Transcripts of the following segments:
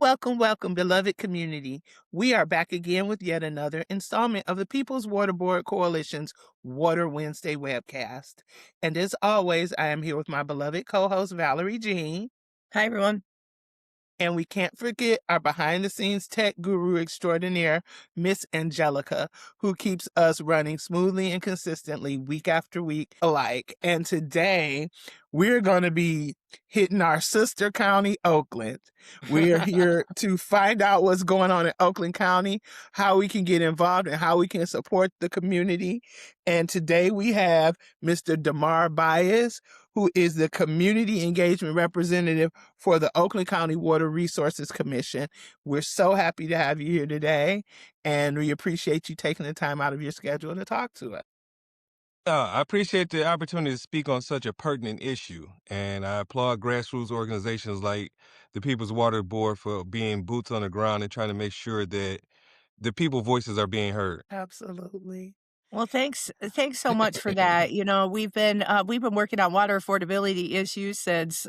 welcome, welcome, beloved community. We are back again with yet another installment of the People's Water Board Coalition's Water Wednesday webcast. And as always, I am here with my beloved co-host, Valerie Jean. Hi, everyone. And we can't forget our behind-the-scenes tech guru extraordinaire, Miss Angelica, who keeps us running smoothly and consistently week after week alike. And today, we're going to be hitting our sister county, Oakland. We're here to find out what's going on in Oakland County, how we can get involved, and how we can support the community. And today we have Mr. Demar Byas, who is the community engagement representative for the Oakland County Water Resources Commission. We're so happy to have you here today, and we appreciate you taking the time out of your schedule to talk to us. I appreciate the opportunity to speak on such a pertinent issue, and I applaud grassroots organizations like the People's Water Board for being boots on the ground and trying to make sure that the people voices are being heard. Absolutely. Well, thanks so much for that. We've been working on water affordability issues since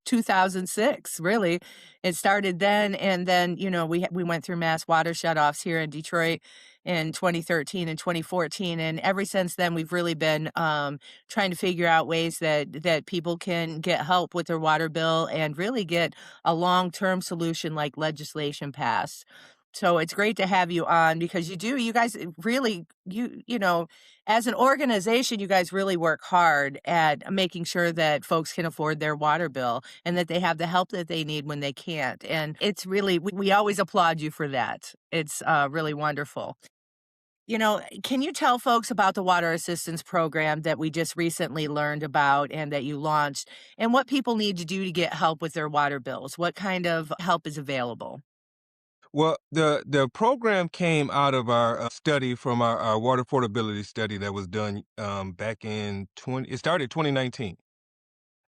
2006. Really, it started then, and then we went through mass water shutoffs here in Detroit in 2013 and 2014, and ever since then we've really been trying to figure out ways that people can get help with their water bill and really get a long-term solution like legislation passed. So it's great to have you on because you guys really, as an organization, you guys really work hard at making sure that folks can afford their water bill and that they have the help that they need when they can't. And it's really, we always applaud you for that. It's really wonderful. Can you tell folks about the water assistance program that we just recently learned about and that you launched and what people need to do to get help with their water bills? What kind of help is available? Well, the program came out of our study from our water affordability study that was done back in it started 2019.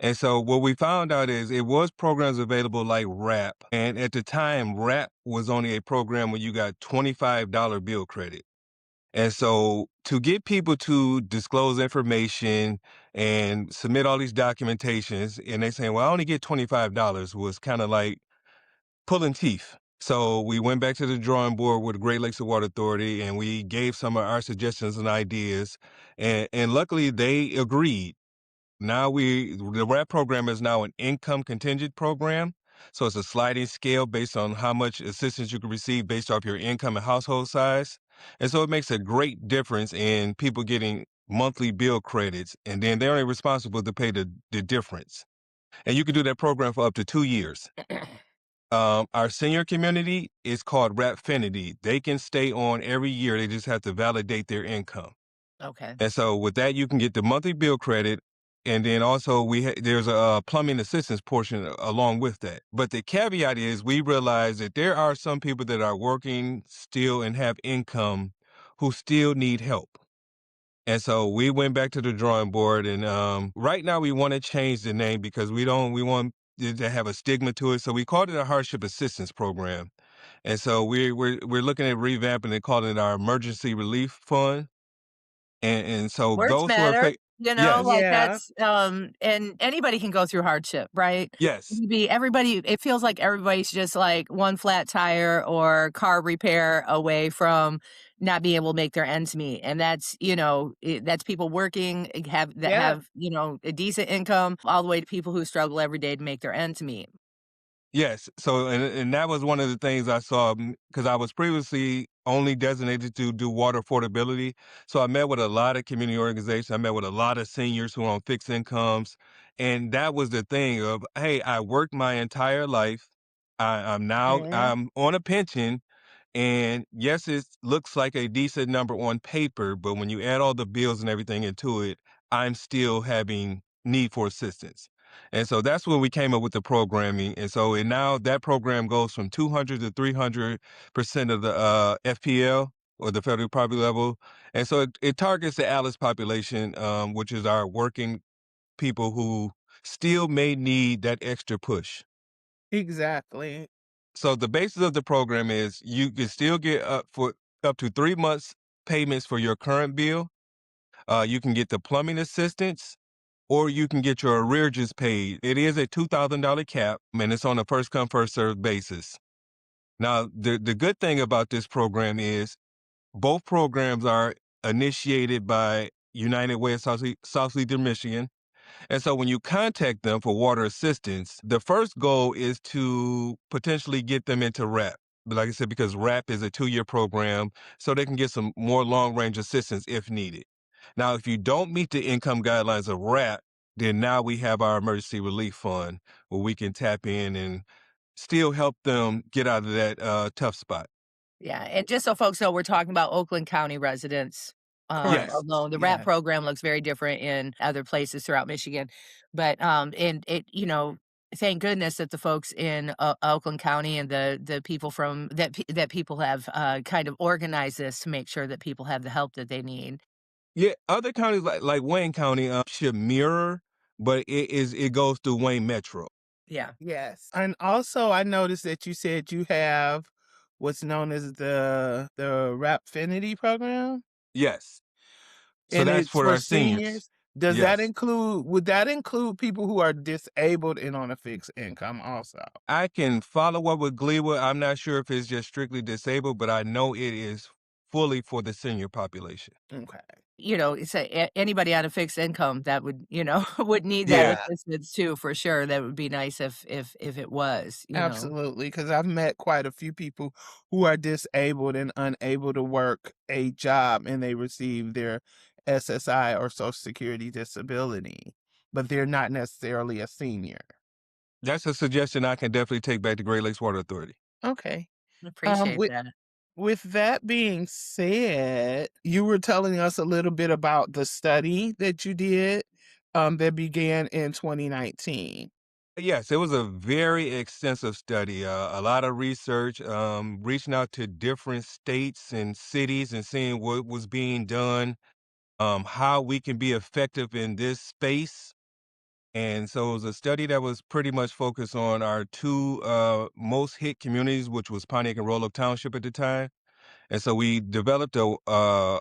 And so what we found out is it was programs available like RAP. And at the time, RAP was only a program where you got $25 bill credit. And so to get people to disclose information and submit all these documentations, and they saying, well, I only get $25 was kind of like pulling teeth. So we went back to the drawing board with the Great Lakes Water Authority and we gave some of our suggestions and ideas. And luckily they agreed. Now the RAP program is now an income contingent program. So it's a sliding scale based on how much assistance you can receive based off your income and household size. And so it makes a great difference in people getting monthly bill credits. And then they're only responsible to pay the difference. And you can do that program for up to 2 years. Our senior community is called Rapfinity. They can stay on every year. They just have to validate their income. Okay. And so with that, you can get the monthly bill credit. And then also there's a plumbing assistance portion along with that. But the caveat is we realize that there are some people that are working still and have income who still need help. And so we went back to the drawing board and right now we want to change the name because we want it to have a stigma to it. So we called it a hardship assistance program. And so we're looking at revamping and calling it our emergency relief fund. And so Words those who are matter, yes, like Yeah. that's, and anybody can go through hardship, right? yes. It feels like everybody's just like one flat tire or car repair away from not being able to make their ends meet. And that's people working, that Yeah. have, a decent income all the way to people who struggle every day to make their ends meet. Yes. So, and that was one of the things I saw because I was previously only designated to do water affordability. So I met with a lot of community organizations. I met with a lot of seniors who are on fixed incomes. And that was the thing of, hey, I worked my entire life. Yeah. I'm on a pension. And yes, it looks like a decent number on paper, but when you add all the bills and everything into it, I'm still having need for assistance. And so that's when we came up with the programming. And now that program goes from 200 to 300% of the FPL or the federal poverty level. And so it targets the ALICE population, which is our working people who still may need that extra push. Exactly. So the basis of the program is you can still get up to 3 months payments for your current bill. You can get the plumbing assistance, or you can get your arrearages paid. It is a $2,000 cap, and it's on a first come, first served basis. Now, the good thing about this program is both programs are initiated by United Way of Southeastern Michigan. And so when you contact them for water assistance, the first goal is to potentially get them into RAP. But like I said, because RAP is a 2-year program, so they can get some more long range assistance if needed. Now, if you don't meet the income guidelines of RAP, then now we have our emergency relief fund where we can tap in and still help them get out of that tough spot. Yeah, and just so folks know, we're talking about Oakland County residents, Correct. Yes. although the RAP Yeah. program looks very different in other places throughout Michigan. But, and it thank goodness that the folks in Oakland County and the people from that people have, kind of organized this to make sure that people have the help that they need. Yeah, other counties like Wayne County should mirror, but it goes through Wayne Metro. Yeah. Yes. And also I noticed that you said you have what's known as the Rapfinity program, Yes. So and that's it's for for our seniors. seniors. Does that Yes. include would that include people who are disabled and on a fixed income also? I can follow up with Gleewood. I'm not sure if it's just strictly disabled, but I know it is fully for the senior population. Okay. It's anybody on a fixed income that would, would need that Yeah. Yeah. assistance too, for sure. That would be nice if it was. Absolutely, because I've met quite a few people who are disabled and unable to work a job, and they receive their SSI or Social Security disability, but they're not necessarily a senior. That's a suggestion I can definitely take back to Great Lakes Water Authority. Okay. Um, Appreciate with that. with that being said, you were telling us a little bit about the study that you did, that began in 2019. Yes, it was a very extensive study, a lot of research, reaching out to different states and cities and seeing what was being done, how we can be effective in this space. And so it was a study that was pretty much focused on our two most hit communities, which was Pontiac and Roll Up Township at the time. And so we developed a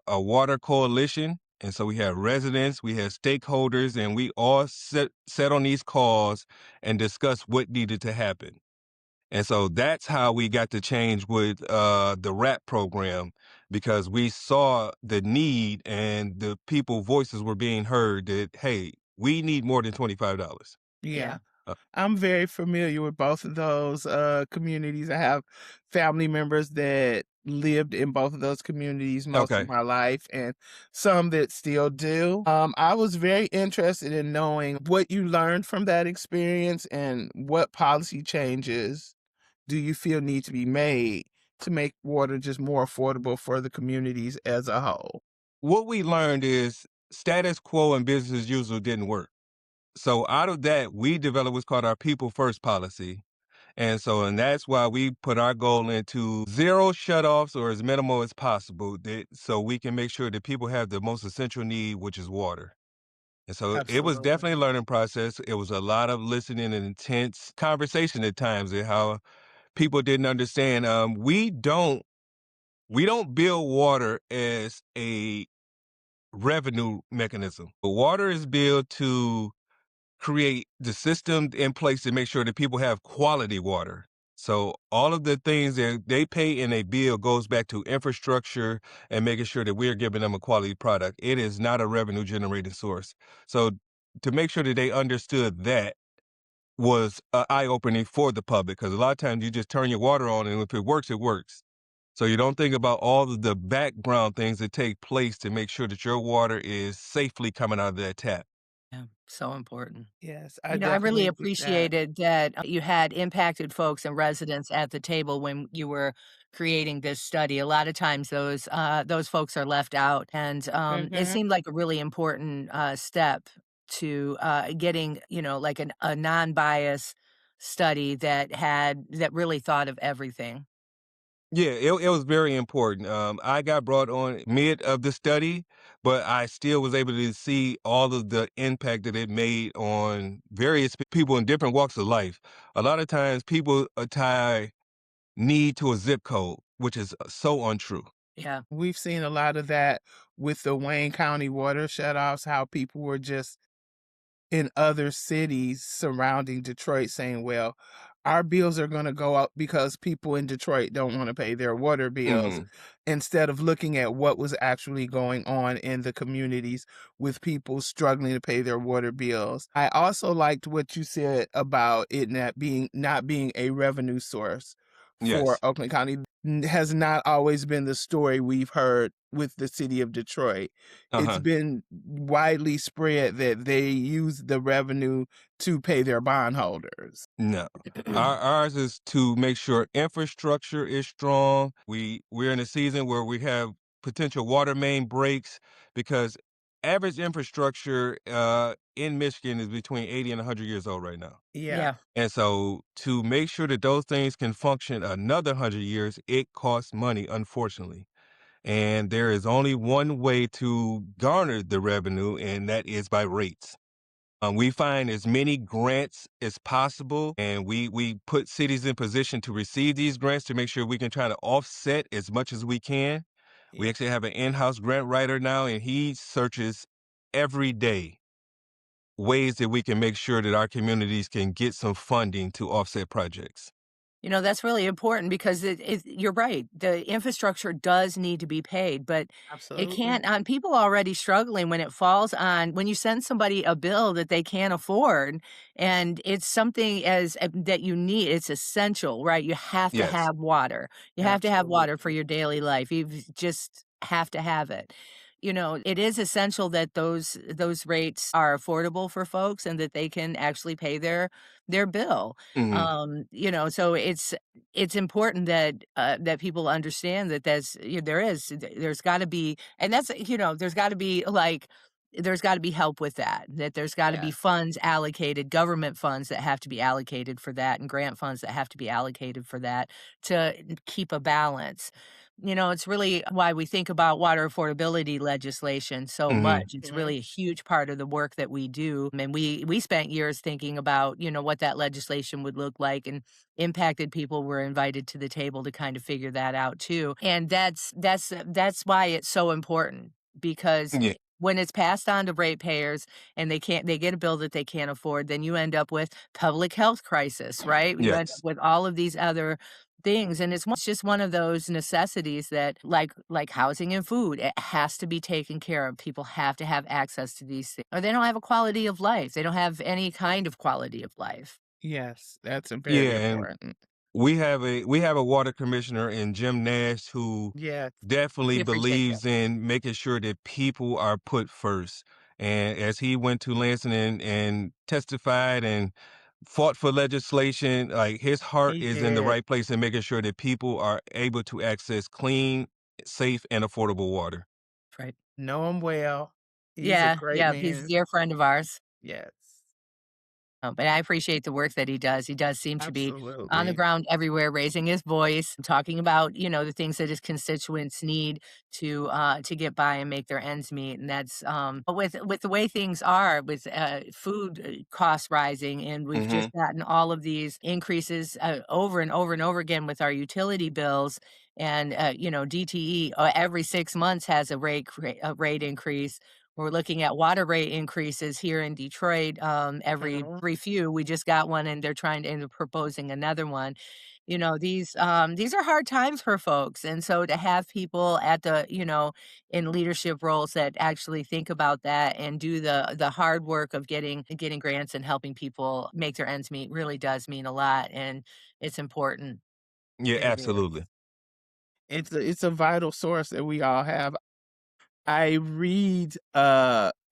water coalition. And so we had residents, we had stakeholders, and we all sat on these calls and discussed what needed to happen. And so that's how we got to change with the RAP program because we saw the need and the people voices were being heard that, hey, we need more than $25. Yeah. Yeah. Uh, I'm very familiar with both of those communities. I have family members that lived in both of those communities most of okay. my life and some that still do. I was very interested in knowing what you learned from that experience and what policy changes do you feel need to be made to make water just more affordable for the communities as a whole? What we learned is status quo and business as usual didn't work. So out of that, we developed what's called our people first policy. And that's why we put our goal into zero shutoffs or as minimal as possible so we can make sure that people have the most essential need, which is water. And so it was Absolutely. definitely a learning process. It was a lot of listening and intense conversation at times and how people didn't understand. We don't build water as a revenue mechanism. Water is built to create the system in place to make sure that people have quality water. So all of the things that they pay in a bill goes back to infrastructure and making sure that we're giving them a quality product. It is not a revenue generating source. So to make sure that they understood that was eye opening for the public because a lot of times you just turn your water on and if it works, it works. So you don't think about all of the background things that take place to make sure that your water is safely coming out of that tap. Yeah, so important. Yes, I I really definitely get that. appreciated that you had impacted folks and residents at the table when you were creating this study. A lot of times those folks are left out, and it Hmm. seemed like a really important step to getting like a non-bias study that really thought of everything. Yeah, it was very important. I got brought on mid of the study, but I still was able to see all of the impact that it made on various people in different walks of life. A lot of times people tie need to a zip code, which is so untrue. Yeah. We've seen a lot of that with the Wayne County water shutoffs, how people were just in other cities surrounding Detroit saying, well, our bills are going to go up because people in Detroit don't want to pay their water bills, Mhm. instead of looking at what was actually going on in the communities with people struggling to pay their water bills. I also liked what you said about it not being a revenue source for Yes. Oakland County. Has not always been the story we've heard with the city of Detroit. It's Uh-huh. been widely spread that they use the revenue to pay their bondholders. No. Ours is to make sure infrastructure is strong. We're in a season where we have potential water main breaks because average infrastructure in Michigan is between 80 and 100 years old right now. Yeah. Yeah. And so to make sure that those things can function another 100 years, it costs money, unfortunately. And there is only one way to garner the revenue, and that is by rates. We find as many grants as possible, and we put cities in position to receive these grants to make sure we can try to offset as much as we can. We Yeah. actually have an in-house grant writer now, and he searches every day ways that we can make sure that our communities can get some funding to offset projects. You know, that's really important because you're right. The infrastructure does need to be paid, but it Absolutely. can't on people already struggling when it falls on when you send somebody a bill that they can't afford and it's something as that you need, it's essential, right? You have to Yes. have water. You have to have water for Absolutely. your daily life. You just have to have it. You know, it is essential that those rates are affordable for folks and that they can actually pay their bill. Mhm. You know, so it's important that that people understand that there's got to be, and that's there's got to be there's got to be help with that. That there's got to be Yes. funds allocated, government funds that have to be allocated for that, and grant funds that have to be allocated for that to keep a balance. You know, it's really why we think about water affordability legislation so Mhm. much. It's Mhm. really a huge part of the work that we do. And we spent years thinking about, what that legislation would look like and impacted people were invited to the table to kind of figure that out too. And that's why it's so important because Yeah. when it's passed on to ratepayers and they get a bill that they can't afford, then you end up with public health crisis, right? You end up Yes. with all of these other things, and it's just one of those necessities that like housing and food, it has to be taken care of. People have to have access to these things, or they don't have a quality of life. They don't have any kind of quality of life. Yes, that's a very Yeah, and important. we have a water commissioner in Jim Nash who Yes. We definitely appreciate that. believes in making sure that people are put first. And as he went to Lansing and testified and fought for legislation, like his heart He is in the did. right place in making sure that people are able to access clean, safe, and affordable water. Right. Know him well. He's a Yeah, great yeah, he's a man. dear friend of ours. Yes. But I appreciate the work that he does. He does seem to be on the Absolutely. ground everywhere, raising his voice, talking about, the things that his constituents need to get by and make their ends meet. And that's but with the way things are with food costs rising, and we've just Mhm. gotten all of these increases over and over and over again with our utility bills. And DTE every 6 months has a rate increase. We're looking at water rate increases here in Detroit, every Mhm. every few. We just got one and they're proposing another one. These are hard times for folks. And so to have people at in leadership roles that actually think about that and do the hard work of getting grants and helping people make their ends meet really does mean a lot. And it's important. Yeah, It is. absolutely. It's a vital source that we all have. I read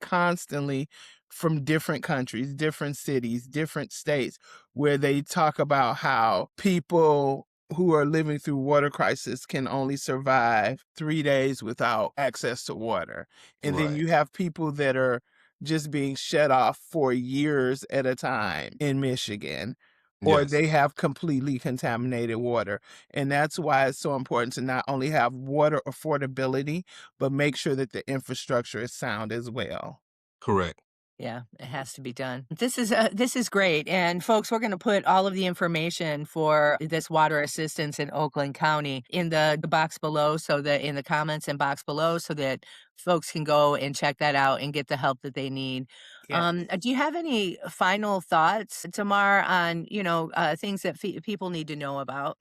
constantly from different countries, different cities, different states where they talk about how people who are living through water crisis can only survive 3 days without access to water. And then Right. you have people that are just being shut off for years at a time in Michigan, or Yes. they have completely contaminated water. And that's why it's so important to not only have water affordability, but make sure that the infrastructure is sound as well. Correct. Yeah, it has to be done. This is great, and folks, we're going to put all of the information for this water assistance in Oakland County in the box below, so that in the comments and box below, so that folks can go and check that out and get the help that they need. Yes. Do you have any final thoughts, Tamar, on, things that people need to know about?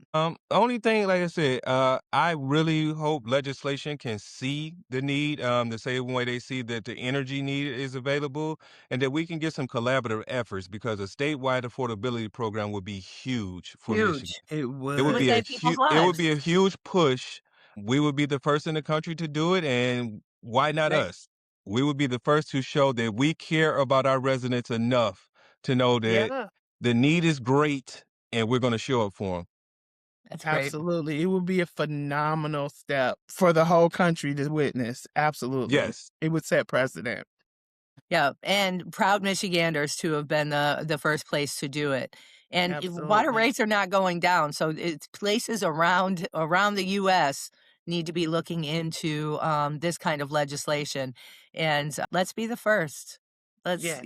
Only thing, like I said, I really hope legislation can see the need, the same way they see that the energy need is available, and that we can get some collaborative efforts because a statewide affordability program would be huge for Michigan. Huge. It It It would would would. be a save people's huge, it would lives. be a huge push. We would be the first in the country to do it, and why not They us? We would be the first to show that we care about our residents enough to know that yeah, the need is great, and we're going to show up for them. That's great. absolutely. It would be a phenomenal step for the whole country to witness. Absolutely. Yes. It would set precedent. Yeah, and proud Michiganders to have been the first place to do it. And water Absolutely. rates are not going down, so it's places around the U.S. need to be looking into this kind of legislation. And let's be the first. Let's Yes.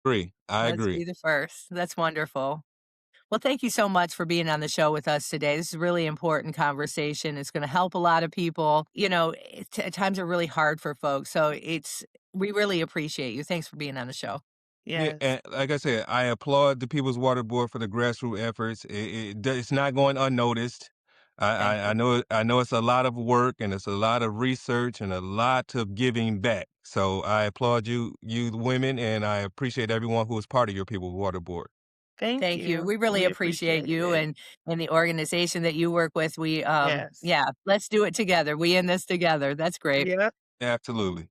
Agree. I let's agree. be the first. That's wonderful. Well, thank you so much for being on the show with us today. This is a really important conversation. It's going to help a lot of people. Times are really hard for folks, so we really appreciate you. Thanks for being on the show. Yeah, Yes. and like I said, I applaud the People's Water Board for the grassroots efforts. It's not going unnoticed. Thank you. I know it's a lot of work and it's a lot of research and a lot of giving back. So I applaud you women, and I appreciate everyone who is part of your People's Water Board. Thank Thank you. you. We really We appreciate appreciate you it. and the organization that you work with. Yes. Yeah, let's do it together. We in this together. That's great. Yep. Absolutely.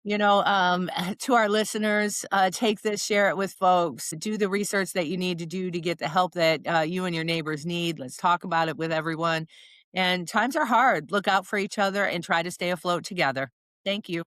To our listeners, take this, share it with folks, do the research that you need to do to get the help that you and your neighbors need. Let's talk about it with everyone. And times are hard. Look out for each other and try to stay afloat together. Thank you.